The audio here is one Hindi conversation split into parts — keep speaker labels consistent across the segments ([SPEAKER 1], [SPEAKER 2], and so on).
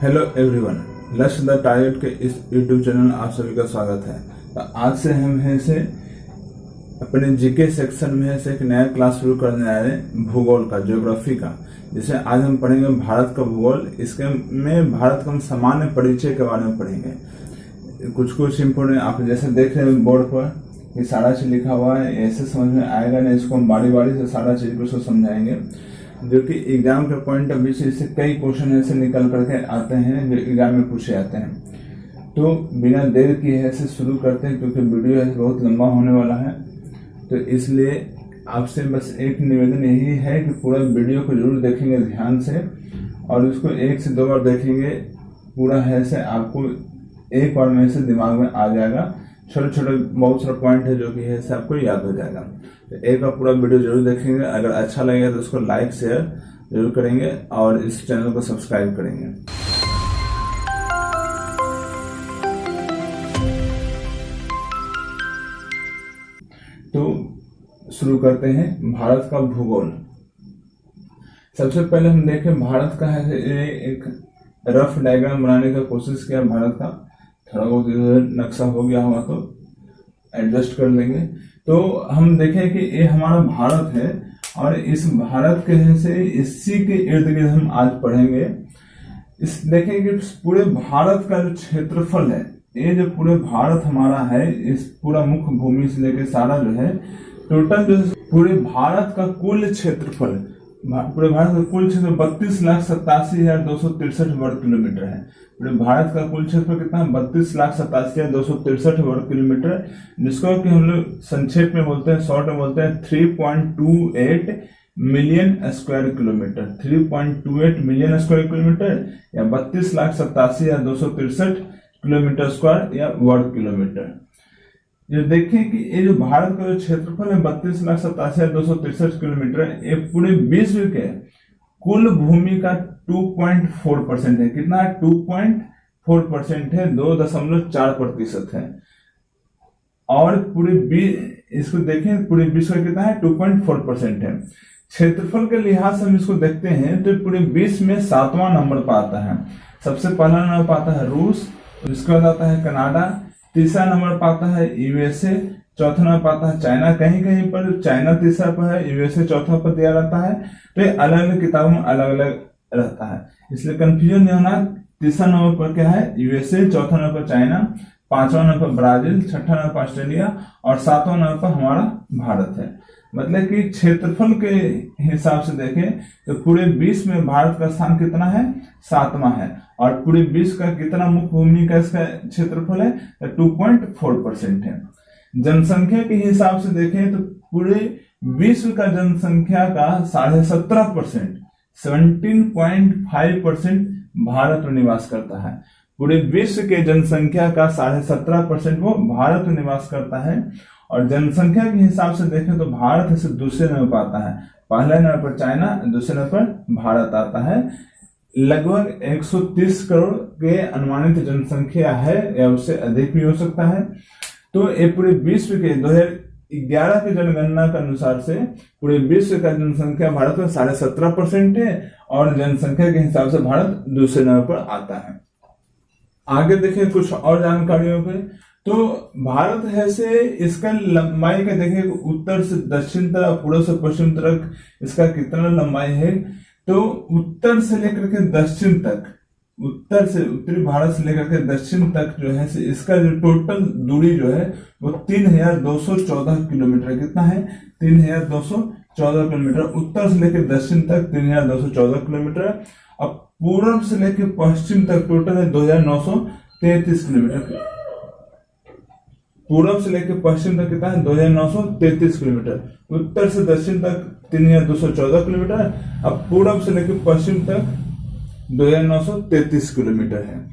[SPEAKER 1] हेलो एवरीवन, लक्ष्य द टारगेट के इस यूट्यूब चैनल आप सभी का स्वागत है। तो आज से हम हैं से अपने जीके सेक्शन में से एक नया क्लास शुरू करने आ रहे हैं, भूगोल का, ज्योग्राफी का। जिसे आज हम पढ़ेंगे भारत का भूगोल। इसके में भारत का हम सामान्य परिचय के बारे में पढ़ेंगे। कुछ इम्पोर्टेंट आप जैसे देख रहे हैं बोर्ड पर ये सारा चीज लिखा हुआ है, ऐसे समझ में आएगा नहीं। इसको हम बारी बारी से सारा चीज को समझाएंगे, जो कि एग्जाम के पॉइंट ऑफ व्यू से इससे कई क्वेश्चन ऐसे निकल करके आते हैं जो एग्जाम में पूछे जाते हैं। तो बिना देर किए ऐसे शुरू करते हैं, क्योंकि वीडियो बहुत लंबा होने वाला है। तो इसलिए आपसे बस एक निवेदन यही है कि पूरा वीडियो को जरूर देखेंगे ध्यान से, और उसको 1 से 2 बार देखेंगे। पूरा है से आपको एक बार में से दिमाग में आ जाएगा। छोटे छोटे बहुत सारे पॉइंट है जो कि है से आपको याद हो जाएगा। तो एक बार पूरा वीडियो जरूर देखेंगे। अगर अच्छा लगेगा तो उसको लाइक शेयर जरूर करेंगे और इस चैनल को सब्सक्राइब करेंगे। तो शुरू करते हैं भारत का भूगोल। सबसे पहले हम देखें भारत का है एक रफ डायग्राम बनाने का कोशिश किया भारत का। थोड़ा बहुत नक्शा हो गया होगा तो एडजस्ट कर लेंगे। तो हम देखें कि ये हमारा भारत है, और इस भारत के से इसी के इर्द गिर्द हम आज पढ़ेंगे। इस देखें कि पूरे भारत का जो क्षेत्रफल है, ये जो पूरे भारत हमारा है, इस पूरा मुख्य भूमि से लेकर सारा जो है टोटल जो पूरे भारत का कुल क्षेत्रफल, पूरे भारत का कुल क्षेत्र 32,87,263 वर्ग किलोमीटर है। पूरे भारत का कुल क्षेत्र कितना है? 32,87,263 वर्ग किलोमीटर, जिसको कि हम लोग संक्षेप में बोलते हैं, शॉर्ट में बोलते हैं 3.28 million square kilometre. 3.28 million square kilometre या 32,87,263 किलोमीटर स्क्वायर या वर्ग किलोमीटर। ये देखें कि ये जो भारत का जो क्षेत्रफल है 32,87,263 किलोमीटर, ये पूरे विश्व के कुल भूमि का 2.4% है। कितना है? 2.4% है, 2.4% है। और पूरे इसको देखें, पूरे विश्व का कितना है? 2.4% है। क्षेत्रफल के लिहाज से हम इसको देखते हैं तो पूरे विश्व में 7वां नंबर पर आता है। सबसे पहला नंबर पर आता है रूस, इसके बाद आता है कनाडा, तीसरा नंबर पाता है यूएसए, चौथा नंबर पाता है चाइना। कहीं कहीं पर चाइना तीसरा पर है, यूएसए चौथा पर दिया रहता है। तो ये अलग अलग किताबों में अलग अलग रहता है, इसलिए कंफ्यूजन नहीं होना। तीसरा नंबर पर क्या है? यूएसए, चौथा नंबर पर चाइना, 5वां नंबर पर ब्राजील, 6ठा नंबर पर ऑस्ट्रेलिया और 7वां नंबर पर हमारा भारत है। मतलब कि क्षेत्रफल के हिसाब से देखें तो पूरे विश्व में भारत का स्थान कितना है? 7वां है। और पूरे विश्व का कितना मुख्य भूमि का इसका क्षेत्रफल है? 2.4% है। जनसंख्या के हिसाब से देखें तो पूरे विश्व का जनसंख्या का 17.5%, 17.5% भारत में निवास करता है। पूरे विश्व के जनसंख्या का 17.5% वो भारत में निवास करता है। और जनसंख्या के हिसाब से देखें तो भारत से दूसरे नंबर पर आता है। पहले नंबर पर चाइना, दूसरे नंबर पर भारत आता है। लगभग 130 करोड़ के अनुमानित जनसंख्या है, या उससे अधिक भी हो सकता है। तो ये पूरे विश्व के 2011 की जनगणना के अनुसार से पूरे विश्व का जनसंख्या भारत में 17.5% है, और जनसंख्या के हिसाब से भारत दूसरे नंबर पर आता है। आगे देखें कुछ और जानकारियों पे। तो भारत है से इसका लंबाई का देखें, उत्तर से दक्षिण तरफ, पूर्व से पश्चिम तरफ इसका कितना लंबाई है? तो उत्तर से लेकर के दक्षिण तक, उत्तर से उत्तरी भारत से लेकर के दक्षिण तक जो है इसका जो टोटल दूरी जो है वो 3,214 किलोमीटर। कितना है? 3,214 किलोमीटर। उत्तर से लेकर दक्षिण तक 3,214 किलोमीटर। अब पूर्व से लेकर पश्चिम तक टोटल है 2,933 किलोमीटर। पूर्व से लेकर पश्चिम तक कितना है? 2,933 किलोमीटर। उत्तर से दक्षिण तक 3,214 किलोमीटर। अब पूर्व से लेकर पश्चिम तक 2,933 किलोमीटर है।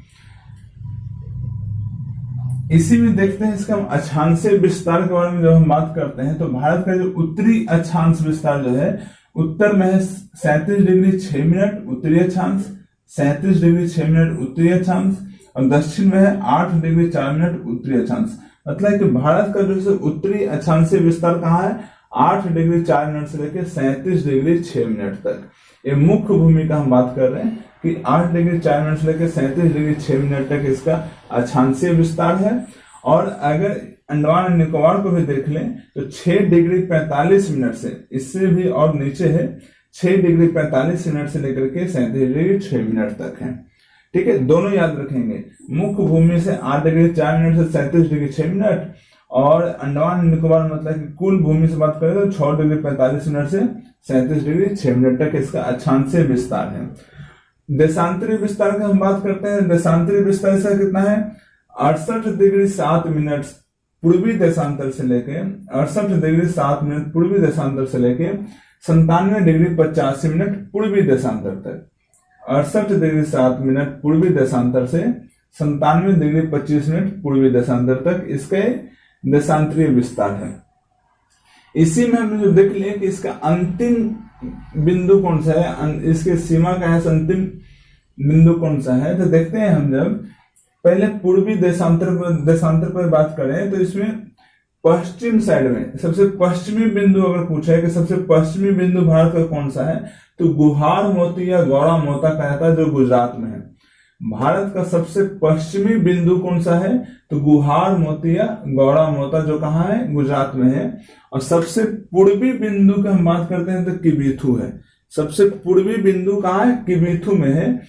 [SPEAKER 1] इसी में देखते हैं इसका अक्षांशीय विस्तार के बारे में जब हम बात करते हैं तो भारत का जो उत्तरी अक्षांश विस्तार जो है, उत्तर में है 37 डिग्री 6 मिनट उत्तरी अक्षांश, 37 डिग्री 6 मिनट उत्तरी अक्षांश, और दक्षिण में है 8 डिग्री 4 मिनट उत्तरी अक्षांश। मतलब कि भारत का जो उत्तरी अक्षांशीय विस्तार कहाँ है? 8 डिग्री 4 मिनट से लेकर 37 डिग्री 6 मिनट तक। ये मुख्य भूमि का हम बात कर रहे हैं। कि 8 डिग्री 4 मिनट से लेकर 37 डिग्री 6 मिनट तक इसका अक्षांशीय विस्तार है। और अगर अंडमान और निकोबार को भी देख लें तो 6 डिग्री 45 मिनट से, इससे भी और नीचे है, 6 डिग्री 45 मिनट से लेकर के 37 डिग्री 6 मिनट तक है। ठीक है, दोनों याद रखेंगे, मुख्य भूमि से 8 डिग्री 4 मिनट से 37 डिग्री 6 मिनट, और अंडमान निकोबार मतलब कि कुल भूमि से बात करें तो 6 डिग्री 45 मिनट से 37 डिग्री 6 मिनट तक इसका अक्षांशीय विस्तार है। देशांतरीय विस्तार की हम बात करते हैं। देशांतरीय विस्तार इसका कितना है, 68 डिग्री 7 मिनट पूर्वी देशांतर से लेके 68 डिग्री 7 मिनट पूर्वी देशांतर से लेके 97 डिग्री 85 मिनट पूर्वी देशांतर तक। 68 डिग्री 7 मिनट पूर्वी देशांतर से 97 डिग्री 25 मिनट पूर्वी देशांतर तक इसके देशांतरीय विस्तार है। इसी में हमने जो देख लिया कि इसका अंतिम बिंदु कौन सा है, इसके सीमा का है अंतिम बिंदु कौन सा है, तो देखते हैं हम जब पहले पूर्वी देशांतर पर बात करें तो इसमें पश्चिम साइड में सबसे पश्चिमी बिंदु अगर पूछा है कि सबसे पश्चिमी बिंदु भारत का कौन सा है, तो गुहार मोती या गौड़ा मोता कहता है, जो गुजरात में है। भारत का सबसे पश्चिमी बिंदु कौन सा है, तो गुहार मोती या गौड़ा मोता, जो कहाँ है, गुजरात में है। और सबसे पूर्वी बिंदु की हम बात करते हैं तो किबिथु है। सबसे पूर्वी बिंदु कहाँ है, किबिथु में है,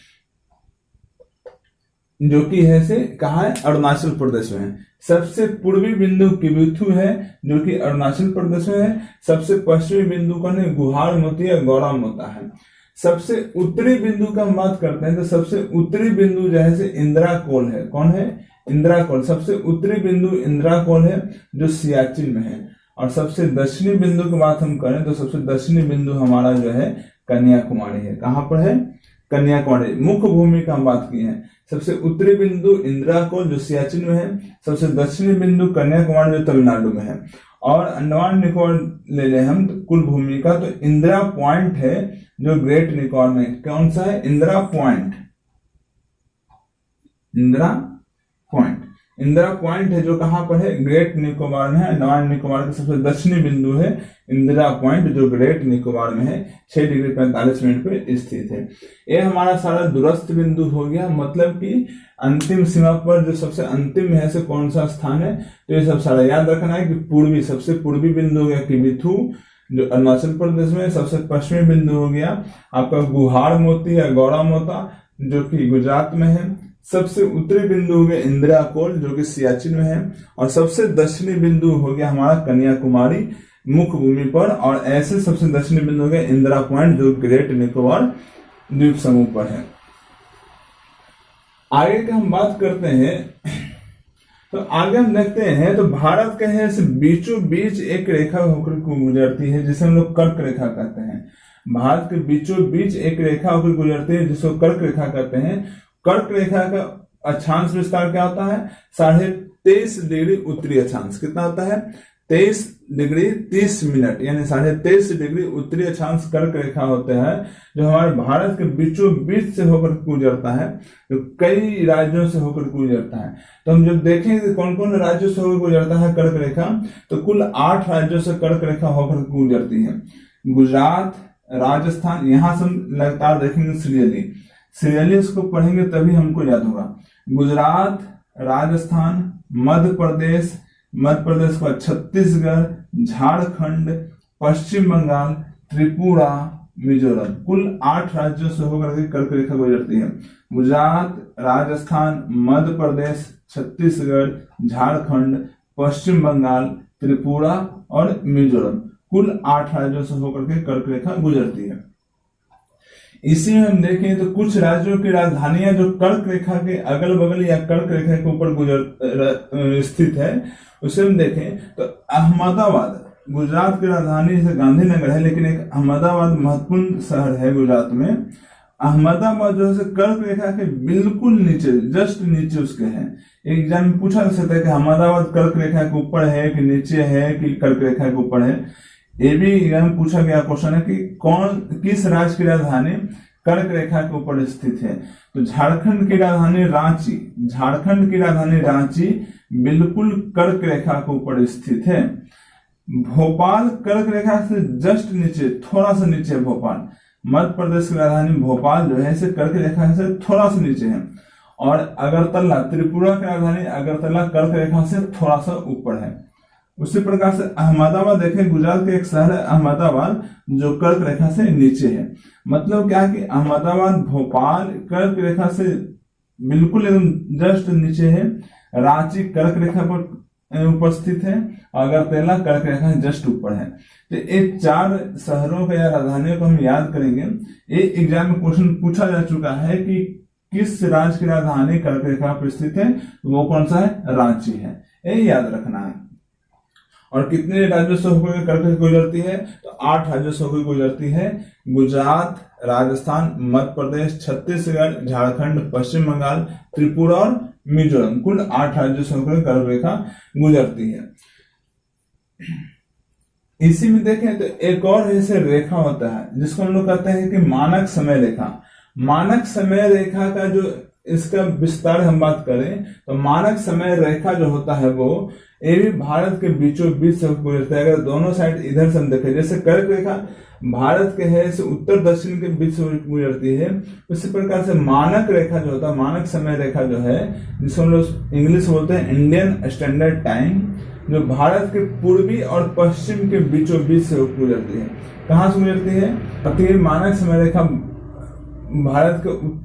[SPEAKER 1] जो कि है से कहाँ है, अरुणाचल प्रदेश में है। सबसे पूर्वी बिंदु किबिथु है जो कि अरुणाचल प्रदेश में है। सबसे पश्चिमी बिंदु कौन है, गुहार मोती या गौड़ा मोता है। सबसे उत्तरी बिंदु का हम बात करते हैं तो सबसे उत्तरी बिंदु जो है से इंदिरा कोल है। कौन है, इंदिरा कोल। सबसे उत्तरी बिंदु इंदिरा कोल है जो सियाचिन में है। और सबसे दक्षिणी बिंदु की बात हम करें तो सबसे दक्षिणी बिंदु हमारा जो है कन्याकुमारी है। कहां पर है, कन्याकुमारी। मुख्य भूमि का हम बात की है। सबसे उत्तरी बिंदु इंदिरा कोल जो सियाचिन में है। सबसे दक्षिणी बिंदु कन्याकुमारी जो तमिलनाडु में है। और अंडमान निकोबार ले लें हम तो कुल भूमि का, तो इंदिरा पॉइंट है जो ग्रेट निकोबार में। कौन सा है, Indira point. Indira point, Indira point है जो कहां पर है, ग्रेट निकोबार में है। अंडमान निकोबार का सबसे दक्षिणी बिंदु है इंदिरा पॉइंट जो ग्रेट निकोबार में है, 6 डिग्री 45 मिनट पे स्थित है। ये हमारा सारा दूरस्थ बिंदु हो गया, मतलब कि अंतिम सीमा पर जो सबसे अंतिम है से कौन सा स्थान है, तो ये सब सारा याद रखना है कि पूर्वी, सबसे पूर्वी बिंदु हो गया किबिथु जो अरुणाचल प्रदेश में। सबसे पश्चिमी बिंदु हो गया आपका गुहार मोती या गौड़ा मोता जो कि गुजरात में है। सबसे उत्तरी बिंदु हो गया इंदिरा कोल जो कि सियाचिन में है। और सबसे दक्षिणी बिंदु हो गया हमारा कन्याकुमारी मुख्य भूमि पर। और ऐसे सबसे दक्षिणी बिंदु हो गया इंदिरा पॉइंट जो ग्रेट निकोबार द्वीप समूह पर है। आगे की हम बात करते हैं तो आगे हम देखते हैं तो भारत के है बीचों बीच एक रेखा होकर गुजरती है जिसे हम लोग कर्क रेखा कहते हैं। भारत के बीचों बीच एक रेखा होकर गुजरती है जिसको कर्क रेखा कहते हैं। कर्क रेखा का अक्षांश विस्तार क्या होता है, 23.5 डिग्री उत्तरी अक्षांश। कितना होता है, 23 डिग्री 30 मिनट, यानी 23.5 डिग्री उत्तरी अक्षांश कर्क रेखा होते हैं जो हमारे भारत के बीचों बीच से होकर गुजरता है, जो कई राज्यों से होकर गुजरता है। तो हम जब देखें कौन कौन राज्यों से होकर गुजरता है कर्क रेखा, तो कुल 8 राज्यों से कर्क रेखा होकर गुजरती है। गुजरात, राजस्थान, यहां से हम लगातार देखेंगे सीरियली इसको पढ़ेंगे तभी हमको याद होगा। गुजरात, राजस्थान, मध्य प्रदेश के बाद छत्तीसगढ़, झारखंड, पश्चिम बंगाल, त्रिपुरा, मिजोरम, कुल 8 राज्यों से होकर के कर्क रेखा गुजरती है। गुजरात, राजस्थान, मध्य प्रदेश, छत्तीसगढ़, झारखंड, पश्चिम बंगाल, त्रिपुरा और मिजोरम, कुल 8 राज्यों से होकर के कर्क रेखा गुजरती है। इसी में हम देखें तो कुछ राज्यों की राजधानियां जो कर्क रेखा के अगल बगल या कर्क रेखा के ऊपर स्थित है, उसे हम देखें तो अहमदाबाद, गुजरात की राजधानी जैसे गांधीनगर है, लेकिन एक अहमदाबाद महत्वपूर्ण शहर है गुजरात में। अहमदाबाद जो है कर्क रेखा के बिल्कुल नीचे, जस्ट नीचे उसके है। एग्जाम में पूछा जा सकता है कि अहमदाबाद कर्क रेखा के ऊपर है कि नीचे है कि कर्क रेखा के ऊपर है। ये भी एग्जाम में पूछा गया क्वेश्चन है कि किस राज्य की राजधानी कर्क रेखा के ऊपर स्थित है। तो झारखंड की राजधानी रांची बिल्कुल कर्क रेखा के ऊपर स्थित है। भोपाल कर्क रेखा से जस्ट नीचे, थोड़ा सा नीचे भोपाल। मध्य प्रदेश की राजधानी भोपाल जो है इसे कर्क रेखा से थोड़ा सा नीचे है, और अगरतला, त्रिपुरा की राजधानी अगरतला कर्क रेखा से थोड़ा सा ऊपर है। उसी प्रकार से अहमदाबाद देखें, गुजरात के एक शहर है अहमदाबाद जो कर्क रेखा से नीचे है। मतलब क्या है कि अहमदाबाद, भोपाल कर्क रेखा से बिल्कुल एकदम जस्ट नीचे है, रांची कर्क रेखा पर उपस्थित है, अगरतला कर्क रेखा जस्ट ऊपर है। तो ये 4 शहरों का या राजधानियों को हम याद करेंगे। ये एग्जाम में क्वेश्चन पूछा जा चुका है कि किस राज्य की राजधानी कर्क रेखा पर स्थित है, वो कौन सा है, रांची है, ये याद रखना है। और कितने राज्यों से होकर कर्क रेखा गुजरती है, तो 8 राज्यों से होकर गुजरती है। गुजरात, राजस्थान, मध्य प्रदेश, छत्तीसगढ़, झारखंड, पश्चिम बंगाल, त्रिपुरा और मिजोरम, कुल 8 राज्यों से होकर कर्क रेखा गुजरती है। इसी में देखें तो एक और ऐसे रेखा होता है जिसको हम लोग कहते हैं कि मानक समय रेखा। मानक समय रेखा का जो इसका विस्तार हम बात करें तो मानक समय रेखा जो होता है वो ये भी भारत के बीचों बीच से गुजरता है। अगर दोनों साइड इधर से हम देखें, जैसे कर्क रेखा भारत के है से उत्तर दक्षिण के बीच से गुजरती है, उसी प्रकार से मानक रेखा जो होता है, मानक समय रेखा जो है, जिसको हम लोग इंग्लिश बोलते हैं इंडियन स्टैंडर्ड टाइम, जो भारत के पूर्वी और पश्चिम के बीचों बीच से गुजरती है। कहाँ से गुजरती है, तो मानक समय रेखा भारत के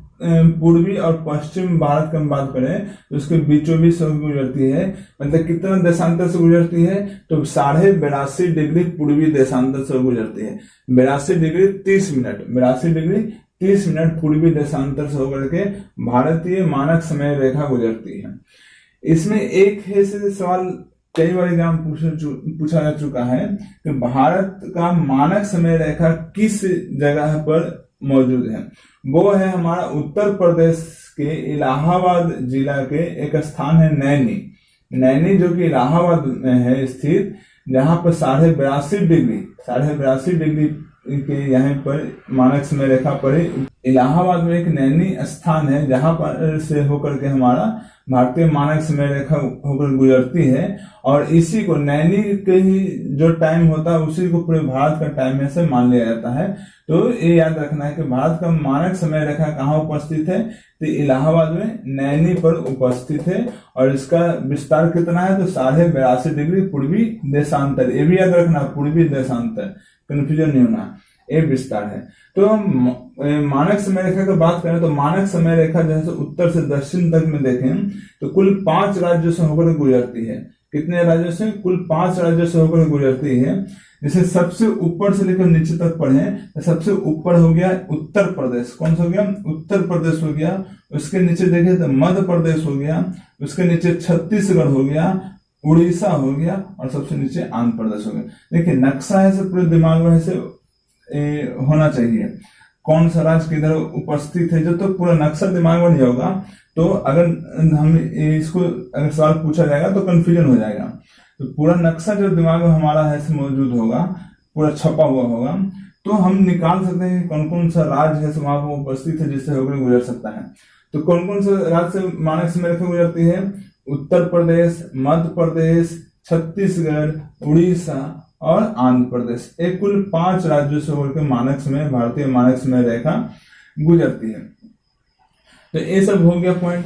[SPEAKER 1] पूर्वी और पश्चिम भारत की हम बात करें तो उसके बीचों बीच से गुजरती है। मतलब कितना देशांतर से गुजरती है, तो 82.5 डिग्री पूर्वी देशांतर से गुजरती है। 82 डिग्री 30 मिनट, 82 डिग्री 30 मिनट पूर्वी देशांतर से होकर के भारतीय मानक समय रेखा गुजरती है। इसमें एक है सवाल कई बार एग्जाम पूछा जा चुका है कि भारत का मानक समय रेखा किस जगह पर मौजूद है। वो है हमारा उत्तर प्रदेश के इलाहाबाद जिला के एक स्थान है नैनी। नैनी जो कि इलाहाबाद में है स्थित, जहां पर 82.5 डिग्री के यहाँ पर मानक समय रेखा पर इलाहाबाद में एक नैनी स्थान है, जहां पर से होकर के हमारा भारतीय मानक समय रेखा होकर गुजरती है। और इसी को नैनी के ही जो टाइम होता है उसी को पूरे भारत का टाइम में से मान लिया जाता है। तो ये याद रखना है कि भारत का मानक समय रेखा कहाँ उपस्थित है, तो इलाहाबाद में नैनी पर उपस्थित है। और इसका विस्तार कितना है, तो 82.5 डिग्री पूर्वी देशांतर, ये भी याद रखना, पूर्वी देशांतर, कंफ्यूजन नहीं होना, ये विस्तार है। तो हम मानक समय रेखा की बात करें तो मानक समय रेखा जैसे उत्तर से दक्षिण तक में देखें तो कुल 5 राज्यों से होकर गुजरती है। कितने राज्यों से, कुल 5 राज्यों से होकर गुजरती है। जैसे सबसे ऊपर से लेकर नीचे तक पढ़ें तो सबसे ऊपर हो गया उत्तर प्रदेश, कौन सा हो गया, उत्तर प्रदेश हो गया। उसके नीचे देखें तो मध्य प्रदेश हो गया, उसके नीचे छत्तीसगढ़ हो गया, उड़ीसा हो गया, और सबसे नीचे आंध्र प्रदेश हो गया। देखिए नक्शा ऐसे पूरे दिमाग में ऐसे होना चाहिए, कौन सा राज्य किधर उपस्थित है। जब तो पूरा नक्शा दिमाग में नहीं होगा तो अगर हम इसको अगर सवाल पूछा जाएगा तो कंफ्यूजन हो जाएगा। तो पूरा नक्शा जो दिमाग में हमारा है मौजूद होगा, पूरा छपा हुआ होगा, तो हम निकाल सकते हैं कौन कौन सा राज्य है वहां पर उपस्थित है जिससे होकर गुजर सकता है। तो कौन कौन सा राज्य से मानक समय रेखा गुजरती है, उत्तर प्रदेश, मध्य प्रदेश, छत्तीसगढ़, उड़ीसा और आंध्र प्रदेश। एक कुल 5 राज्यों से होकर मानक समय, भारतीय मानक समय रेखा गुजरती है। तो ये सब हो गया पॉइंट।